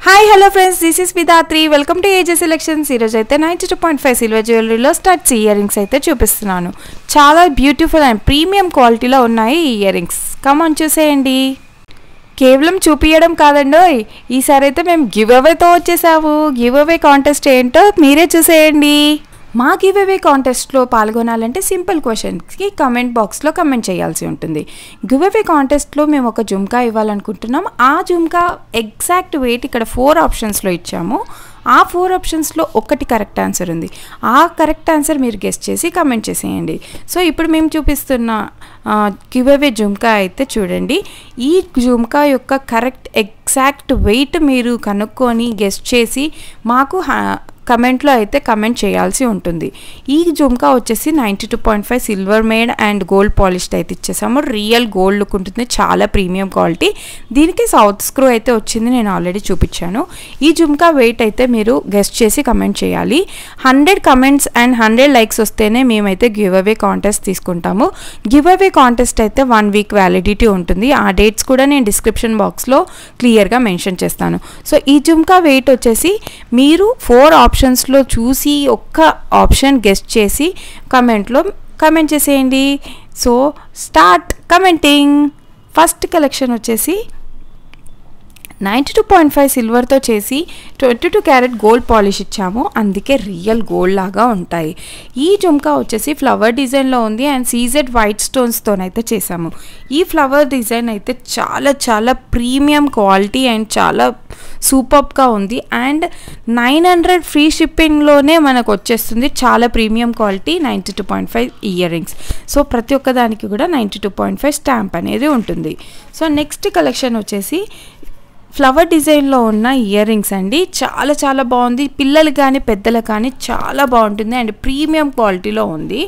Hi hello friends, this is Vidhatri. Welcome to ఏజే selections. ఈరోజు అయితే 92.5 silver జ్యువెలరీలో studs ear rings అయితే చూపిస్తున్నాను. చాలా బ్యూటిఫుల్ అండ్ ప్రీమియం క్వాలిటీలో ఉన్నాయి ఈ ఇయర్ రింగ్స్. కమాన్ చూసేయండి. కేవలం చూపించడం కాదండి, ఈసారి అయితే మేము గివ్ అవేతో వచ్చేసాము. గివ్ అవే కాంటెస్ట్ ఏంటో మీరే చూసేయండి. మా గివ్ అవే కాంటెస్ట్లో పాల్గొనాలంటే సింపుల్ క్వశ్చన్స్కి కమెంట్ బాక్స్లో కమెంట్ చేయాల్సి ఉంటుంది. గివ్ అవే కాంటెస్ట్లో మేము ఒక జుమ్కా ఇవ్వాలనుకుంటున్నాం. ఆ జుమ్కా ఎగ్జాక్ట్ వెయిట్ ఇక్కడ 4 ఆప్షన్స్లో ఇచ్చాము. ఆ 4 ఆప్షన్స్లో ఒకటి కరెక్ట్ ఆన్సర్ ఉంది. ఆ కరెక్ట్ ఆన్సర్ మీరు గెస్ట్ చేసి కమెంట్ చేసేయండి. సో ఇప్పుడు మేము చూపిస్తున్న గివ్ అవే జుమ్కా అయితే చూడండి. ఈ జుమ్కా యొక్క కరెక్ట్ ఎగ్జాక్ట్ వెయిట్ మీరు కనుక్కొని గెస్ట్ చేసి మాకు కమెంట్లో అయితే కమెంట్ చేయాల్సి ఉంటుంది. ఈ జుమ్కా వచ్చేసి 92.5 silver made and gold polished అయితే ఇచ్చేసాము. రియల్ గోల్డ్ లుక్ ఉంటుంది, చాలా ప్రీమియం క్వాలిటీ. దీనికి సౌత్ స్క్రూ అయితే వచ్చింది, నేను ఆల్రెడీ చూపించాను. ఈ జుమ్కా వెయిట్ అయితే మీరు గెస్ట్ చేసి కమెంట్ చేయాలి. 100 కమెంట్స్ అండ్ 100 లైక్స్ వస్తేనే మేమైతే గివ్ అవే కాంటెస్ట్ తీసుకుంటాము. గివ్ అవే కాంటెస్ట్ అయితే 1 వీక్ వ్యాలిడిటీ ఉంటుంది. ఆ డేట్స్ కూడా నేను డిస్క్రిప్షన్ బాక్స్లో క్లియర్గా మెన్షన్ చేస్తాను. సో ఈ జుమ్కా వెయిట్ వచ్చేసి మీరు 4 ఆప్షన్స్లో చూసి ఒక్క ఆప్షన్ గెస్ట్ చేసి కమెంట్ చేసేయండి. So start commenting. First collection వచ్చేసి 92.5 సిల్వర్తో చేసి 22 క్యారెట్ గోల్డ్ పాలిష్ ఇచ్చాము, అందుకే రియల్ గోల్డ్ లాగా ఉంటాయి. ఈ జుమ్కా వచ్చేసి ఫ్లవర్ డిజైన్లో ఉంది అండ్ సీజెడ్ వైట్ స్టోన్స్తోనైతే చేసాము. ఈ ఫ్లవర్ డిజైన్ అయితే చాలా చాలా ప్రీమియం క్వాలిటీ అండ్ చాలా సూపర్గా ఉంది. అండ్ 900 ఫ్రీ షిప్పింగ్లోనే మనకు వచ్చేస్తుంది. చాలా premium quality 92.5 ear rings. So ప్రతి ఒక్క దానికి కూడా 92.5 స్టాంప్ అనేది ఉంటుంది. సో నెక్స్ట్ కలెక్షన్ వచ్చేసి ఫ్లవర్ డిజైన్లో ఉన్న ఇయర్ రింగ్స్ అండి. చాలా చాలా బాగుంది. పిల్లలు కానీ పెద్దలు కానీ చాలా బాగుంటుంది అండ్ ప్రీమియం క్వాలిటీలో ఉంది.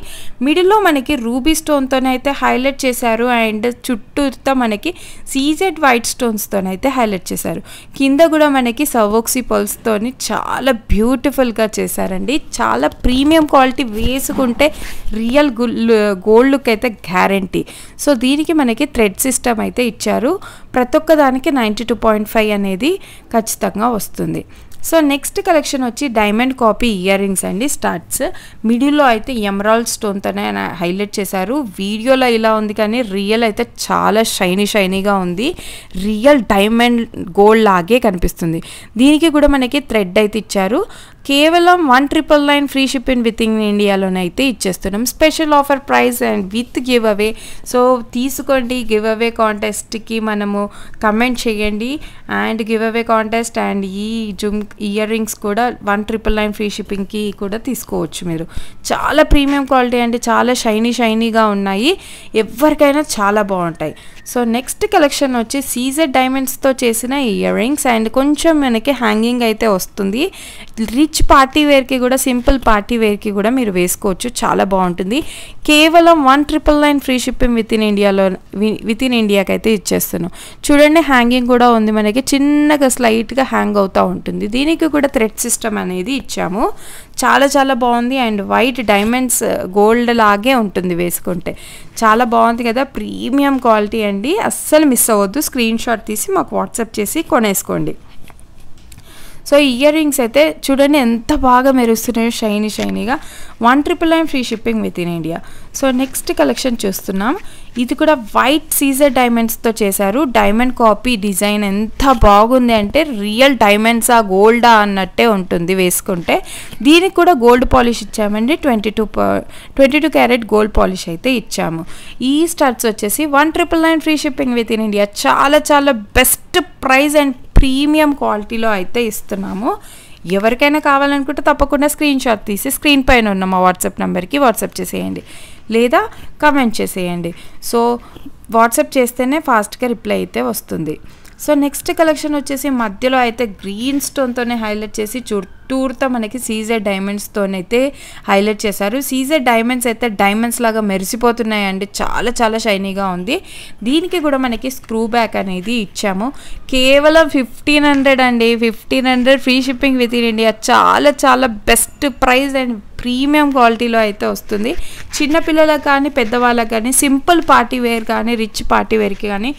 మిడిల్లో మనకి రూబీ స్టోన్తోనే అయితే హైలైట్ చేశారు అండ్ చుట్టూతో మనకి సీజెడ్ వైట్ స్టోన్స్తోనైతే హైలైట్ చేశారు. కింద కూడా మనకి సవోక్సీ పల్స్తోని చాలా బ్యూటిఫుల్గా చేశారండి. చాలా ప్రీమియం క్వాలిటీ, వేసుకుంటే రియల్ గోల్డ్ లుక్ అయితే గ్యారంటీ. సో దీనికి మనకి థ్రెడ్ సిస్టమ్ అయితే ఇచ్చారు. ప్రతి ఒక్క దానికి 92.5 అనేది ఖచ్చితంగా వస్తుంది. సో నెక్స్ట్ కలెక్షన్ వచ్చి డైమండ్ కాపీ ఇయర్ రింగ్స్ అండి. స్టార్ట్స్ మిడిల్లో అయితే ఎమరాల్డ్ స్టోన్తోనే హైలైట్ చేశారు. వీడియోలో ఇలా ఉంది కానీ రియల్ అయితే చాలా షైనీగా ఉంది. రియల్ డైమండ్ గోల్డ్ లాగే కనిపిస్తుంది. దీనికి కూడా మనకి థ్రెడ్ అయితే ఇచ్చారు. కేవలం 1999 ఫ్రీ షిప్పింగ్ విత్ ఇన్ ఇండియాలోనే అయితే ఇచ్చేస్తున్నాం. Special offer price and with giveaway. So తీసుకోండి. గివ్ అవే కాంటెస్ట్కి మనము కమెంట్ చేయండి and giveaway contest and ఈ ఇయర్ రింగ్స్ కూడా 1999 ఫ్రీ షిప్పింగ్కి కూడా తీసుకోవచ్చు మీరు. చాలా ప్రీమియం క్వాలిటీ అండి, చాలా షైనీగా ఉన్నాయి. ఎవరికైనా చాలా బాగుంటాయి. సో నెక్స్ట్ కలెక్షన్ వచ్చి సీజెడ్ డైమండ్స్తో చేసిన ఇయర్ రింగ్స్ అండ్ కొంచెం మనకి హ్యాంగింగ్ అయితే వస్తుంది. రిచ్ పార్టీ వేర్కి కూడా, సింపుల్ పార్టీ వేర్కి కూడా మీరు వేసుకోవచ్చు. చాలా బాగుంటుంది. కేవలం 1999 ఫ్రీ షిప్పింగ్ విత్ ఇన్ ఇండియాకి అయితే ఇచ్చేస్తున్నాం. చూడండి, హ్యాంగింగ్ కూడా ఉంది మనకి, చిన్నగా స్లైట్గా హ్యాంగ్ అవుతూ ఉంటుంది. దీనికి కూడా థ్రెడ్ సిస్టమ్ అనేది ఇచ్చాము. చాలా చాలా బాగుంది అండ్ వైట్ డైమండ్స్ గోల్డ్ లాగే ఉంటుంది వేసుకుంటే. చాలా బాగుంది కదా, ప్రీమియం క్వాలిటీ అండి. అస్సలు మిస్ అవ్వద్దు. స్క్రీన్ షాట్ తీసి మాకు వాట్సాప్ చేసి కొనేసుకోండి. సో ఇయర్ రింగ్స్ అయితే చూడండి ఎంత బాగా మెరుస్తున్నాయో, షైనీగా. 1999 free shipping within India. So next collection చూస్తున్నాం. ఇది కూడా వైట్ సీజర్ డైమండ్స్తో చేశారు. డైమండ్ కాపీ డిజైన్ ఎంత బాగుంది అంటే రియల్ డైమండ్సా గోల్డా అన్నట్టే ఉంటుంది వేసుకుంటే. దీనికి కూడా గోల్డ్ పాలిష్ ఇచ్చామండి. 22 క్యారెట్ గోల్డ్ పాలిష్ అయితే ఇచ్చాము. ఈ స్టార్ట్స్ వచ్చేసి 1999 free shipping within India. చాలా చాలా బెస్ట్ ప్రైస్ అండ్ ప్రీమియం క్వాలిటీలో అయితే ఇస్తున్నాము. ఎవరికైనా కావాలనుకుంటే తప్పకుండా స్క్రీన్ షాట్ తీసి స్క్రీన్ పైన ఉన్న మా వాట్సాప్ నెంబర్కి వాట్సాప్ చేసేయండి లేదా కమెంట్ చేసేయండి. సో వాట్సాప్ చేస్తేనే ఫాస్ట్గా రిప్లై అయితే వస్తుంది. సో నెక్స్ట్ కలెక్షన్ వచ్చేసి మధ్యలో అయితే గ్రీన్ స్టోన్తోనే హైలైట్ చేసి చుట్టూరుతో మనకి సీజెడ్ డైమండ్స్తోనైతే హైలైట్ చేశారు. సీజెడ్ డైమండ్స్ అయితే డైమండ్స్ లాగా మెరిసిపోతున్నాయండి. చాలా చాలా షైనీగా ఉంది. దీనికి కూడా మనకి స్క్రూ బ్యాక్ అనేది ఇచ్చాము. కేవలం 1500 అండి. 1500 free shipping within India. చాలా చాలా బెస్ట్ ప్రైస్ అండ్ ప్రీమియం క్వాలిటీలో అయితే వస్తుంది. చిన్నపిల్లలకు కానీ పెద్దవాళ్ళకి కానీ సింపుల్ పార్టీ వేర్ కానీ రిచ్ పార్టీ వేర్కి కానీ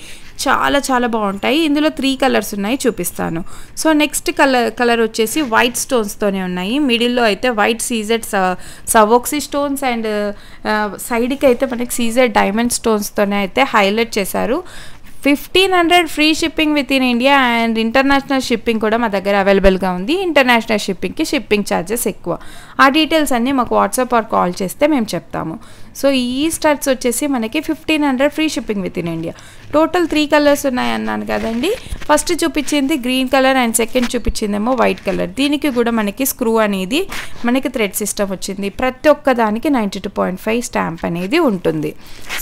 చాలా చాలా బాగుంటాయి. ఇందులో 3 కలర్స్ ఉన్నాయి, చూపిస్తాను. సో నెక్స్ట్ కలర్ వచ్చేసి వైట్ స్టోన్స్తోనే ఉన్నాయి. మిడిల్లో అయితే వైట్ సీజెడ్ సవోక్సీ స్టోన్స్ అండ్ సైడ్కి అయితే మనకి సీజెడ్ డైమండ్ స్టోన్స్తోనే అయితే హైలైట్ చేశారు. 1500 free shipping within India and international shipping కూడా మా దగ్గర అవైలబుల్గా ఉంది. ఇంటర్నేషనల్ షిప్పింగ్కి షిప్పింగ్ ఛార్జెస్ ఎక్కువ. ఆ డీటెయిల్స్ అన్నీ మాకు వాట్సాప్ ఆర్ కాల్ చేస్తే మేము చెప్తాము. సో ఈ స్టార్ట్స్ వచ్చేసి మనకి 1500 free shipping within India. Total 3 colours ఉన్నాయన్నాను కదండి. ఫస్ట్ చూపించింది గ్రీన్ కలర్ అండ్ సెకండ్ చూపించిందేమో వైట్ కలర్. దీనికి కూడా మనకి స్క్రూ అనేది మనకి థ్రెడ్ సిస్టమ్ వచ్చింది. ప్రతి ఒక్క దానికి 92.5 స్టాంప్ అనేది ఉంటుంది.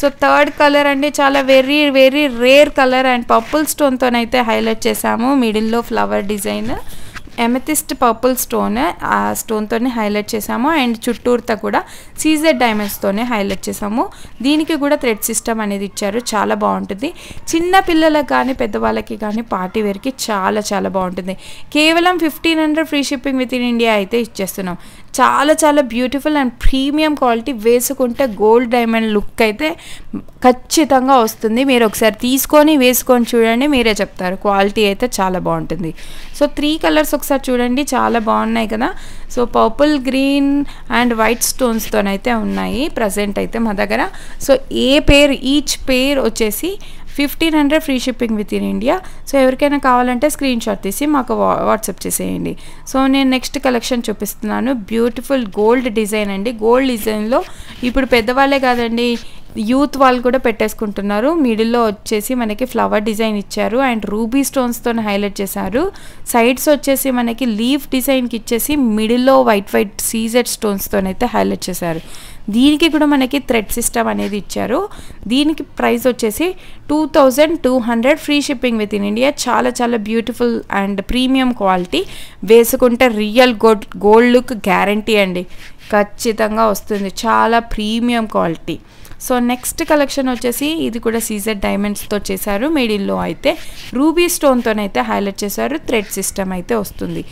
సో థర్డ్ కలర్ అండి చాలా very very rare colour and purple స్టోన్తోనైతే హైలైట్ చేసాము. మిడిల్లో flower design amethyst purple stone, ఆ స్టోన్తోనే హైలైట్ చేసాము. అండ్ చుట్టూరుతా కూడా సీజెడ్ డైమండ్స్తోనే హైలైట్ చేసాము. దీనికి కూడా థ్రెడ్ సిస్టమ్ అనేది ఇచ్చారు. చాలా బాగుంటుంది. చిన్న పిల్లలకు కానీ పెద్దవాళ్ళకి కానీ పార్టీ వేర్కి చాలా చాలా బాగుంటుంది. కేవలం 1500 free shipping within India అయితే ఇచ్చేస్తున్నాం. చాలా చాలా బ్యూటిఫుల్ అండ్ ప్రీమియం క్వాలిటీ. వేసుకుంటే గోల్డ్ డైమండ్ లుక్ అయితే ఖచ్చితంగా వస్తుంది. మీరు ఒకసారి తీసుకొని వేసుకొని చూడండి, మీరే చెప్తారు. క్వాలిటీ అయితే చాలా బాగుంటుంది. సో 3 కలర్స్ ఒకసారి చూడండి, చాలా బాగున్నాయి కదా. So purple, green and white స్టోన్స్తోనైతే ఉన్నాయి ప్రజెంట్ అయితే మా దగ్గర. సో ఈచ్ పేర్ వచ్చేసి 1500 free shipping within India. So ఎవరికైనా కావాలంటే స్క్రీన్ షాట్ తీసి మాకు వాట్సాప్ చేసేయండి. సో నేను నెక్స్ట్ కలెక్షన్ చూపిస్తున్నాను. బ్యూటిఫుల్ గోల్డ్ డిజైన్ అండి. గోల్డ్ డిజైన్లో ఇప్పుడు పెద్దవాళ్ళే కాదండి, యూత్ వాళ్ళు కూడా పెట్టేసుకుంటున్నారు. మిడిల్లో వచ్చేసి మనకి ఫ్లవర్ డిజైన్ ఇచ్చారు అండ్ రూబీ స్టోన్స్తో హైలైట్ చేశారు. సైడ్స్ వచ్చేసి మనకి లీఫ్ డిజైన్కి ఇచ్చేసి మిడిల్లో వైట్ సీజెడ్ స్టోన్స్తోనైతే హైలైట్ చేశారు. దీనికి కూడా మనకి థ్రెడ్ సిస్టమ్ అనేది ఇచ్చారు. దీనికి ప్రైస్ వచ్చేసి 2200 free shipping within India. చాలా చాలా బ్యూటిఫుల్ అండ్ ప్రీమియం క్వాలిటీ. వేసుకుంటే రియల్ గోల్డ్ లుక్ గ్యారంటీ అండి, ఖచ్చితంగా వస్తుంది. చాలా premium quality. So next collection వచ్చేసి ఇది కూడా సీజెడ్ డైమండ్స్తో చేశారు. మిడిల్లో అయితే రూబీ స్టోన్తోనైతే హైలైట్ చేశారు. థ్రెడ్ సిస్టమ్ అయితే వస్తుంది.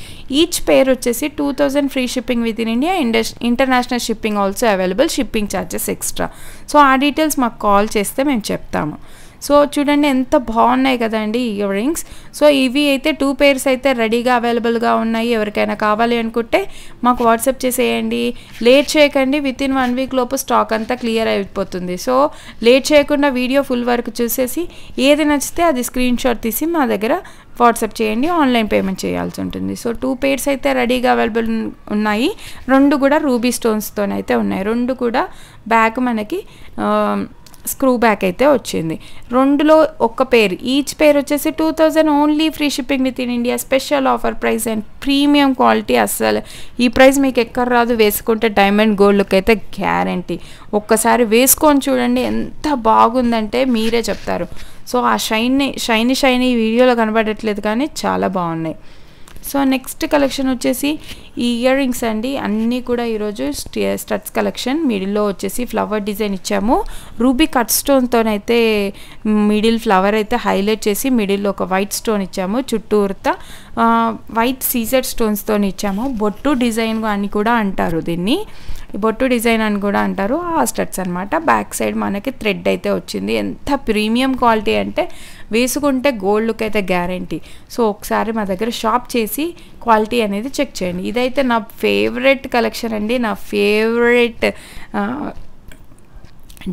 ఈచ్ పేర్ వచ్చేసి 2000 free shipping within India. International shipping also available. Shipping charges extra. So ఆ డీటెయిల్స్ మాకు కాల్ చేస్తే మేము చెప్తాము. సో చూడండి ఎంత బాగున్నాయి కదండి ఇయర్ రింగ్స్. సో ఇవి అయితే 2 పేర్స్ అయితే రెడీగా అవైలబుల్గా ఉన్నాయి. ఎవరికైనా కావాలి అనుకుంటే మాకు వాట్సాప్ చేసేయండి. లేట్ చేయకండి, విత్ ఇన్ 1 వీక్ లోపు స్టాక్ అంతా క్లియర్ అయిపోతుంది. సో లేట్ చేయకుండా వీడియో ఫుల్ వరకు చూసేసి ఏది నచ్చితే అది స్క్రీన్ షాట్ తీసి మా దగ్గర వాట్సాప్ చేయండి. ఆన్లైన్ పేమెంట్ చేయాల్సి ఉంటుంది. సో 2 పేర్స్ అయితే రెడీగా అవైలబుల్ ఉన్నాయి. 2 కూడా రూబీ స్టోన్స్తోనైతే ఉన్నాయి. 2 కూడా బ్యాక్ మనకి స్క్రూ బ్యాక్ అయితే వచ్చింది. 2లో ఒక పేర్. ఈచ్ పేర్ వచ్చేసి 2000 only. Free shipping within India. Special offer price and premium quality. అస్సలు ఈ ప్రైస్ మీకు ఎక్కడ రాదు. వేసుకుంటే డైమండ్ గోల్డ్ లుక్ అయితే గ్యారంటీ. ఒక్కసారి వేసుకొని చూడండి, ఎంత బాగుందంటే మీరే చెప్తారు. సో ఆ షైనీ వీడియోలో కనబడట్లేదు కానీ చాలా బాగున్నాయి. సో నెక్స్ట్ కలెక్షన్ వచ్చేసి ఈ ఇయర్ రింగ్స్ అండి. అన్నీ కూడా ఈరోజు స్టడ్స్ కలెక్షన్. మిడిల్లో వచ్చేసి ఫ్లవర్ డిజైన్ ఇచ్చాము. రూబీ కట్ స్టోన్తోనైతే మిడిల్ ఫ్లవర్ అయితే హైలైట్ చేసి మిడిల్లో ఒక వైట్ స్టోన్ ఇచ్చాము. చుట్టూరుతా వైట్ సీజెడ్ స్టోన్స్తో ఇచ్చాము. బొట్టు డిజైన్ అని కూడా అంటారు దీన్ని. బొట్టు డిజైన్ అని కూడా అంటారు. ఆ స్టడ్స్ అనమాట. బ్యాక్ సైడ్ మనకి థ్రెడ్ అయితే వచ్చింది. ఎంత ప్రీమియం క్వాలిటీ అంటే వేసుకుంటే గోల్డ్ లుక్ అయితే గ్యారంటీ. సో ఒకసారి మా దగ్గర షాప్ చేసి క్వాలిటీ అనేది చెక్ చేయండి. ఇదైతే నా ఫేవరెట్ కలెక్షన్ అండి. నా favourite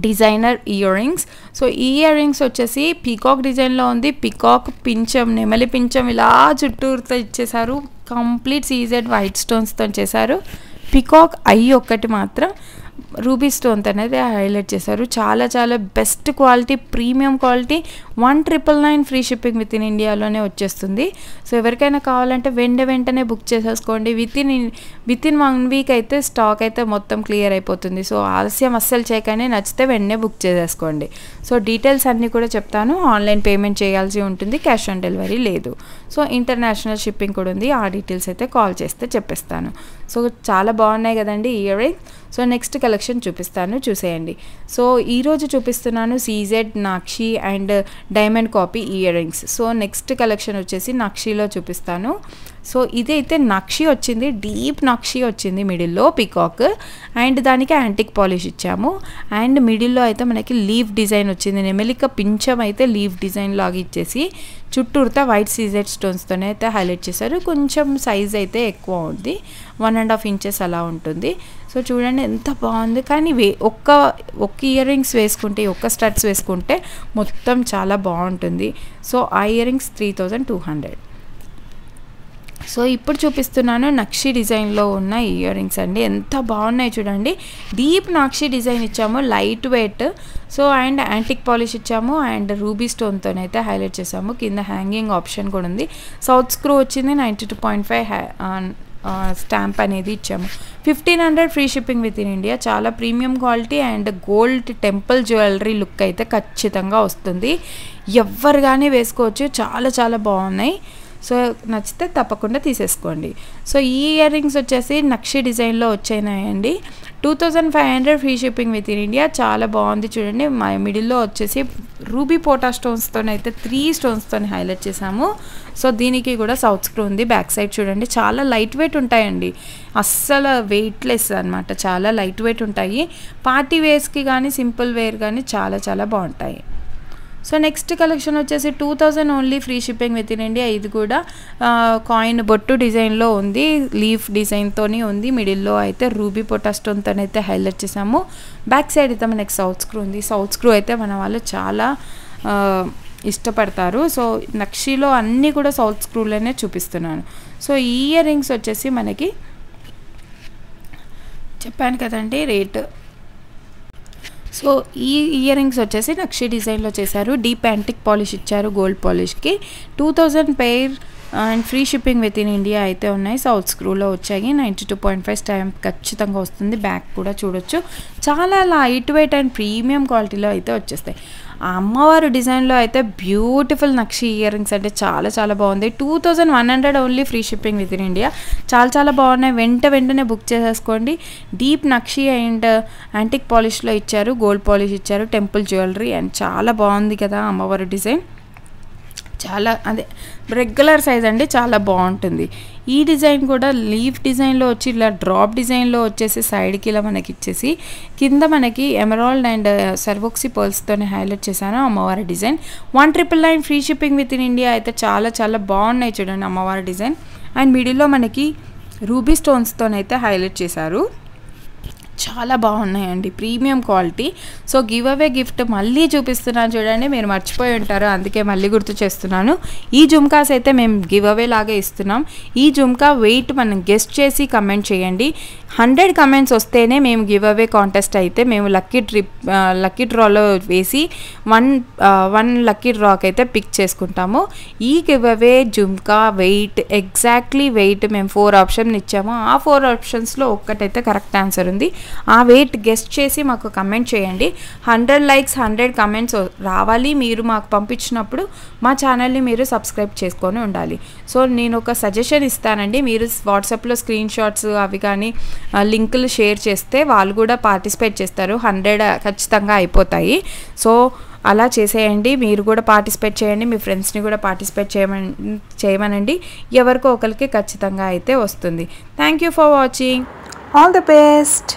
designer ear rings. So ఈ ఇయర్ రింగ్స్ వచ్చేసి పీకాక్ డిజైన్లో ఉంది. పీకాక్ పించం, నెమలి పించం ఇలా చుట్టూరుతో ఇచ్చేసారు. కంప్లీట్ సీజెడ్ వైట్ స్టోన్స్తో చేశారు. పీకాక్ ఐ ఒక్కటి మాత్రం రూబీ స్టోన్తో అనేది హైలైట్ చేశారు. చాలా చాలా best quality, premium quality. 1999 free shipping with in ఇండియాలోనే వచ్చేస్తుంది. సో ఎవరికైనా కావాలంటే వెంటనే బుక్ చేసేసుకోండి. విత్ ఇన్ 1 వీక్ అయితే స్టాక్ అయితే మొత్తం క్లియర్ అయిపోతుంది. సో ఆలస్యం అస్సలు చేయగానే నచ్చితే వెంటనే బుక్ చేసేసుకోండి. సో డీటెయిల్స్ అన్నీ కూడా చెప్తాను. ఆన్లైన్ పేమెంట్ చేయాల్సి ఉంటుంది. క్యాష్ ఆన్ డెలివరీ లేదు. సో ఇంటర్నేషనల్ షిప్పింగ్ కూడా ఉంది. ఆ డీటెయిల్స్ అయితే కాల్ చేస్తే చెప్పేస్తాను. సో చాలా బాగున్నాయి కదండి earrings. So next collection చూపిస్తాను, చూసేయండి. సో ఈరోజు చూపిస్తున్నాను CZ nakshi and diamond copy earrings. So next collection వచ్చేసి నక్షిలో చూపిస్తాను. సో ఇదైతే నక్షి వచ్చింది, డీప్ నక్షి వచ్చింది మిడిల్లో పికాక్, అండ్ దానికి యాంటిక్ పాలిష్ ఇచ్చాము. అండ్ మిడిల్లో అయితే మనకి లీఫ్ డిజైన్ వచ్చింది, నెమలిక పింఛం అయితే లీఫ్ డిజైన్ లాగా ఇచ్చేసి చుట్టూరుతా వైట్ సీజెడ్ స్టోన్స్తోనే అయితే హైలైట్ చేశారు. కొంచెం సైజ్ అయితే ఎక్కువ ఉంది, 1.5 ఇంచెస్ అలా ఉంటుంది. సో చూడండి ఎంత బాగుంది. కానీ ఒక్క ఇయర్ రింగ్స్ వేసుకుంటే, ఒక్క స్టడ్స్ వేసుకుంటే మొత్తం చాలా బాగుంటుంది. సో ఆ ఇయర్ రింగ్స్ 3200. సో ఇప్పుడు చూపిస్తున్నాను నక్షి డిజైన్లో ఉన్న ఇయర్ రింగ్స్ అండి. ఎంత బాగున్నాయి చూడండి. డీప్ నక్షి డిజైన్ ఇచ్చాము, light weight. So and antique polish ఇచ్చాము అండ్ రూబీ స్టోన్తోనైతే హైలైట్ చేసాము. కింద హ్యాంగింగ్ ఆప్షన్ కూడా ఉంది. సౌత్ స్క్రూ వచ్చింది, 92.5 స్టాంప్ అనేది ఇచ్చాము. 1500 free shipping within India. చాలా premium quality and gold temple jewellery look అయితే ఖచ్చితంగా వస్తుంది. ఎవరు కానీ వేసుకోవచ్చు, చాలా చాలా బాగున్నాయి. సో నచ్చితే తప్పకుండా తీసేసుకోండి. సో ఈ ఇయర్ రింగ్స్ వచ్చేసి నక్షి డిజైన్లో వచ్చాయండి. 2500 free shipping within India. చాలా బాగుంది చూడండి. మా మిడిల్లో వచ్చేసి రూబీ పోటా స్టోన్స్తోనైతే 3 స్టోన్స్తో హైలైట్ చేసాము. సో దీనికి కూడా సౌత్ స్క్రూ ఉంది. బ్యాక్ సైడ్ చూడండి, చాలా లైట్ వెయిట్ ఉంటాయండి, అస్సలు వెయిట్లెస్ అనమాట, చాలా లైట్ వెయిట్ ఉంటాయి. పార్టీ వేర్స్కి కానీ సింపుల్ వేర్ కానీ చాలా చాలా బాగుంటాయి. సో నెక్స్ట్ కలెక్షన్ వచ్చేసి 2000 only free shipping within India. ఇది కూడా కాయిన్ బొట్టు డిజైన్లో ఉంది, లీఫ్ డిజైన్తోనే ఉంది. మిడిల్లో అయితే రూబీ పొటా స్టోన్తోనైతే హైలైట్ చేసాము. బ్యాక్ సైడ్ అయితే మనకి సౌత్ స్క్రూ ఉంది. సౌత్ స్క్రూ అయితే మన వాళ్ళు చాలా ఇష్టపడతారు. సో నక్షిలో అన్నీ కూడా సౌత్ స్క్రూలోనే చూపిస్తున్నాను. సో ఈ ఇయర్ రింగ్స్ వచ్చేసి మనకి చెప్పాను కదండి రేట్. సో ఈ ఇయర్ రింగ్స్ వచ్చేసి నక్షి డిజైన్లో చేశారు. డీప్ యాంటిక్ పాలిష్ ఇచ్చారు గోల్డ్ పాలిష్కి. 2000 pair and free shipping within India అయితే ఉన్నాయి. సౌత్ స్క్రూలో వచ్చాయి. 92.5 స్టాంప్ ఖచ్చితంగా వస్తుంది. బ్యాక్ కూడా చూడొచ్చు. చాలా లైట్ వెయిట్ అండ్ ప్రీమియం క్వాలిటీలో అయితే వచ్చేస్తాయి. ఆ అమ్మవారు డిజైన్లో అయితే బ్యూటిఫుల్ నక్షి ఇయర్ రింగ్స్ అంటే చాలా చాలా బాగుంది. 2100 only free shipping within India. చాలా చాలా బాగున్నాయి. వెంటనే బుక్ చేసేసుకోండి. డీప్ నక్షి అండ్ యాంటిక్ పాలిష్లో ఇచ్చారు, గోల్డ్ పాలిష్ ఇచ్చారు, టెంపుల్ జ్యువెలరీ అండ్ చాలా బాగుంది కదా అమ్మవారి డిజైన్. చాలా అదే రెగ్యులర్ సైజ్ అండి, చాలా బాగుంటుంది. ఈ డిజైన్ కూడా లీఫ్ డిజైన్లో వచ్చి ఇలా డ్రాప్ డిజైన్లో వచ్చేసి సైడ్కి ఇలా మనకి ఇచ్చేసి కింద మనకి ఎమరాల్డ్ అండ్ సర్వోక్సీ పర్ల్స్తోనే హైలైట్ చేశాను అమ్మవారి design. 1999 free shipping within India. అయితే చాలా చాలా బాగున్నాయి చూడండి అమ్మవారి డిజైన్. అండ్ మిడిల్లో మనకి రూబీ స్టోన్స్తోనైతే హైలైట్ చేశారు. చాలా బాగున్నాయండి, premium quality. So give away gift మళ్ళీ చూపిస్తున్నాను చూడండి, మీరు మర్చిపోయి ఉంటారు, అందుకే మళ్ళీ గుర్తు చేస్తున్నాను. ఈ జుమ్కాస్ అయితే మేము గివ్ అవే లాగే ఇస్తున్నాం. ఈ జుమ్కా వెయిట్ మనం గెస్ట్ చేసి కమెంట్ చేయండి. 100 కమెంట్స్ వస్తేనే మేము గివ్ అవే కాంటెస్ట్ అయితే మేము లక్కీ డ్రాలో వేసి వన్ లక్కీ డ్రాక్ అయితే పిక్ చేసుకుంటాము. ఈ giveaway jhumka weight exactly weight మేము 4 ఆప్షన్ ఇచ్చాము. ఆ 4 ఆప్షన్స్లో ఒక్కటైతే కరెక్ట్ ఆన్సర్ ఉంది. ఆ వెయిట్ గెస్ట్ చేసి మాకు కమెంట్ చేయండి. 100 లైక్స్ 100 కమెంట్స్ రావాలి. మీరు మాకు పంపించినప్పుడు మా ఛానల్ని మీరు సబ్స్క్రైబ్ చేసుకొని ఉండాలి. సో నేను ఒక సజెషన్ ఇస్తానండి, మీరు వాట్సాప్లో స్క్రీన్ షాట్స్ అవి కానీ లింకులు షేర్ చేస్తే వాళ్ళు కూడా పార్టిసిపేట్ చేస్తారు. 100 ఖచ్చితంగా అయిపోతాయి. సో అలా చేసేయండి. మీరు కూడా పార్టిసిపేట్ చేయండి, మీ ఫ్రెండ్స్ని కూడా పార్టిసిపేట్ చేయమనండి. ఎవరికో ఒకరికి ఖచ్చితంగా అయితే వస్తుంది. Thank you for watching. All the best.